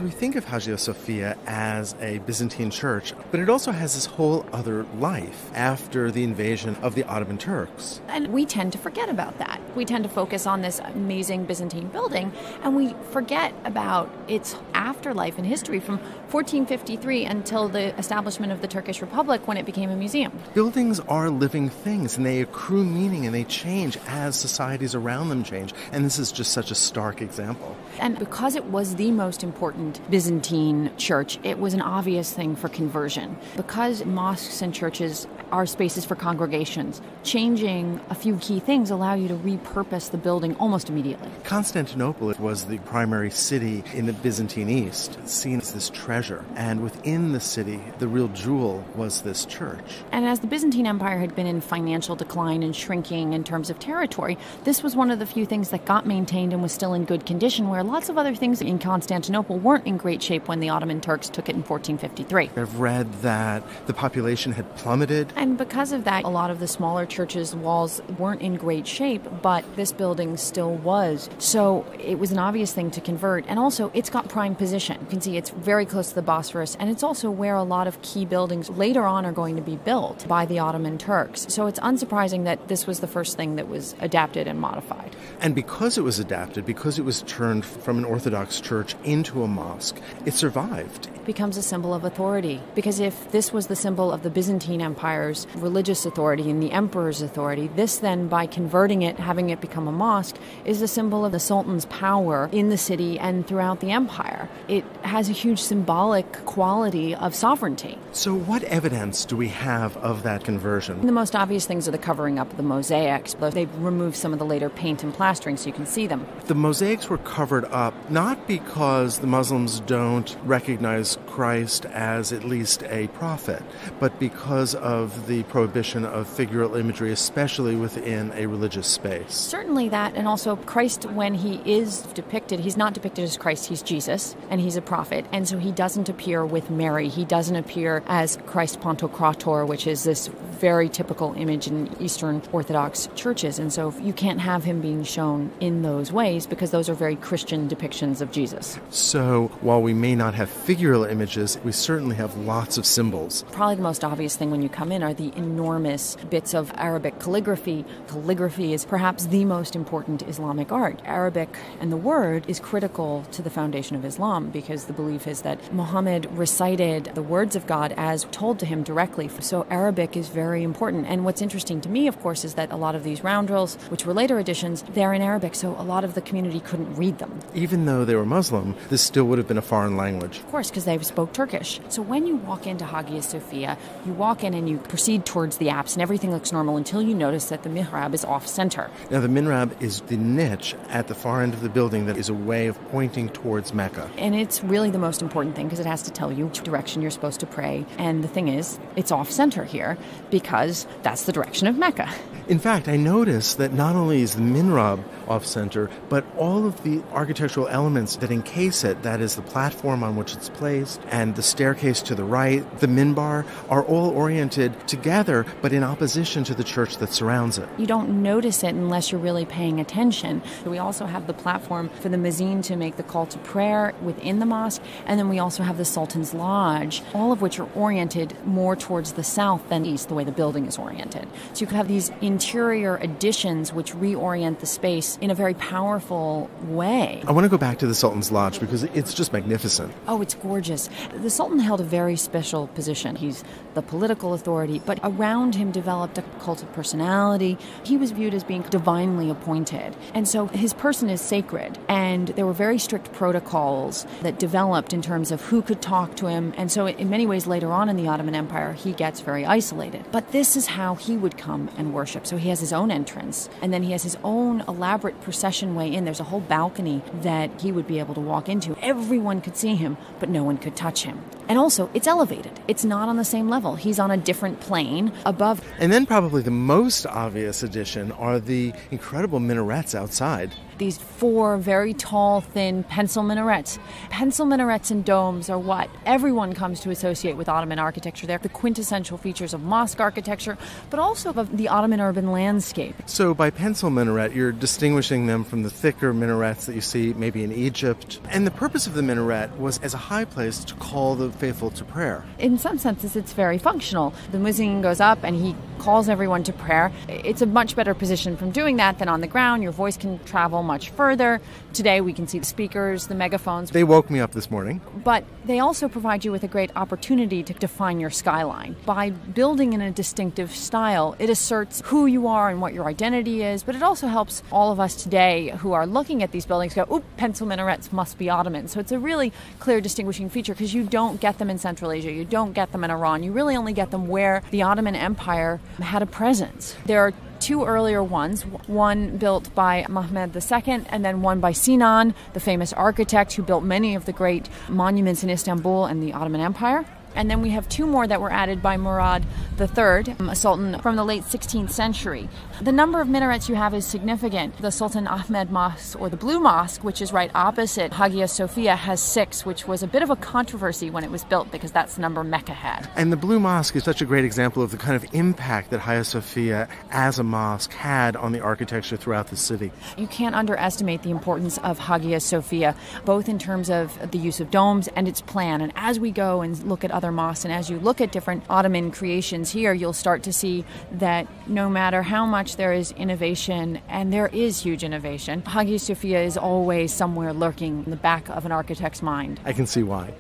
we think of Hagia Sophia as a Byzantine church, but it also has this whole other life after the invasion of the Ottoman Turks. And we tend to forget about that. We tend to focus on this amazing Byzantine building, and we forget about its afterlife in history from 1453 until the establishment of the Turkish Republic, when it became a museum. Buildings are living things, and they accrue meaning, and they change as societies around them change. And this is just such a stark example. And because it was the most important Byzantine church, it was an obvious thing for conversion. Because mosques and churches are spaces for congregations, changing a few key things allow you to repurpose the building almost immediately. Constantinople was the primary city in the Byzantine East, seen as this treasure. And within the city, the real jewel was this church. And as the Byzantine Empire had been in financial decline and shrinking in terms of territory, this was one of the few things that got maintained and was still in good condition, where lots of other things in Constantinople weren't in great shape when the Ottoman Turks took it in 1453. I've read that the population had plummeted. And because of that, a lot of the smaller churches' walls weren't in great shape, but this building still was. So it was an obvious thing to convert. And also, it's got prime position. You can see it's very close to the Bosphorus, and it's also where a lot of key buildings later on are going to be built by the Ottoman Turks. So it's unsurprising that this was the first thing that was adapted and modified. And because it was adapted, because it was turned from an Orthodox church into a mosque, it survived. It becomes a symbol of authority. Because if this was the symbol of the Byzantine Empire's religious authority and the emperor's authority, this then, by converting it, having it become a mosque, is a symbol of the Sultan's power in the city and throughout the empire. It has a huge symbolic quality of sovereignty. So what evidence do we have of that conversion? The most obvious things are the covering up of the mosaics. They've removed some of the later paint and plastering so you can see them. The mosaics were covered up not because the Muslims don't recognize Christ as at least a prophet, but because of the prohibition of figural imagery, especially within a religious space. Certainly that, and also Christ, when he is depicted, he's not depicted as Christ, he's Jesus, and he's a prophet, and so he doesn't appear with Mary. He doesn't appear as Christ Pantocrator, which is this very typical image in Eastern Orthodox churches, and so you can't have him being shown in those ways because those are very Christian depictions of Jesus. So while we may not have figural images, we certainly have lots of symbols. Probably the most obvious thing when you come in are the enormous bits of Arabic calligraphy. Calligraphy is perhaps the most important Islamic art. Arabic and the word is critical to the foundation of Islam because the belief is that Muhammad recited the words of God as told to him directly. So Arabic is very important. And what's interesting to me, of course, is that a lot of these roundels, which were later editions, they're in Arabic, so a lot of the community couldn't read them. Even though they were Muslim, this still would have been a foreign language. Of course, because they spoke Turkish. So when you walk into Hagia Sophia, you walk in and you proceed towards the apse, and everything looks normal until you notice that the mihrab is off-center. Now, the mihrab is the niche at the far end of the building that is a way of pointing towards Mecca. And it's really the most important thing because it has to tell you which direction you're supposed to pray. And the thing is, it's off-center here because that's the direction of Mecca. In fact, I noticed that not only is the mihrab off-center, but all of the architectural elements that encase it, that is the platform on which it's placed, and the staircase to the right, the minbar, are all oriented together, but in opposition to the church that surrounds it. You don't notice it unless you're really paying attention. We also have the platform for the muezzin to make the call to prayer within the mosque, and then we also have the Sultan's Lodge, all of which are oriented more towards the south than east, the way the building is oriented. So you can have these interior additions which reorient the space in a very powerful way. I want to go back to the Sultan's Lodge because it's just magnificent. Oh, it's gorgeous. The Sultan held a very special position. He's the political authority, but around him developed a cult of personality. He was viewed as being divinely appointed. And so his person is sacred. And there were very strict protocols that developed in terms of who could talk to him. And so in many ways later on in the Ottoman Empire, he gets very isolated. But this is how he would come and worship. So he has his own entrance, and then he has his own elaborate procession way in. There's a whole balcony that he would be able to walk into. Everyone could see him, but no one could touch him. And also, it's elevated. It's not on the same level. He's on a different plane above. And then probably the most obvious addition are the incredible minarets outside. these 4 very tall, thin pencil minarets. Pencil minarets and domes are what everyone comes to associate with Ottoman architecture. They're the quintessential features of mosque architecture, but also of the Ottoman urban landscape. So by pencil minaret, you're distinguishing them from the thicker minarets that you see maybe in Egypt. And the purpose of the minaret was as a high place to call the faithful to prayer. In some senses, it's very functional. The muezzin goes up and he calls everyone to prayer. It's a much better position from doing that than on the ground. Your voice can travel much further. Today we can see the speakers, the megaphones. They woke me up this morning. But they also provide you with a great opportunity to define your skyline. By building in a distinctive style, it asserts who you are and what your identity is, but it also helps all of us today who are looking at these buildings go, "Oop, pencil minarets must be Ottoman." So it's a really clear distinguishing feature because you don't get them in Central Asia, you don't get them in Iran, you really only get them where the Ottoman Empire had a presence. There are 2 earlier ones, one built by Mehmed II and then one by Sinan, the famous architect who built many of the great monuments in Istanbul and the Ottoman Empire. And then we have 2 more that were added by Murad III, a sultan from the late 16th century. The number of minarets you have is significant. The Sultan Ahmed Mosque, or the Blue Mosque, which is right opposite Hagia Sophia, has 6, which was a bit of a controversy when it was built because that's the number Mecca had. And the Blue Mosque is such a great example of the kind of impact that Hagia Sophia as a mosque had on the architecture throughout the city. You can't underestimate the importance of Hagia Sophia, both in terms of the use of domes and its plan. And as we go and look at other mosques, and as you look at different Ottoman creations here, you'll start to see that no matter how much there is innovation, and there is huge innovation, Hagia Sophia is always somewhere lurking in the back of an architect's mind. I can see why.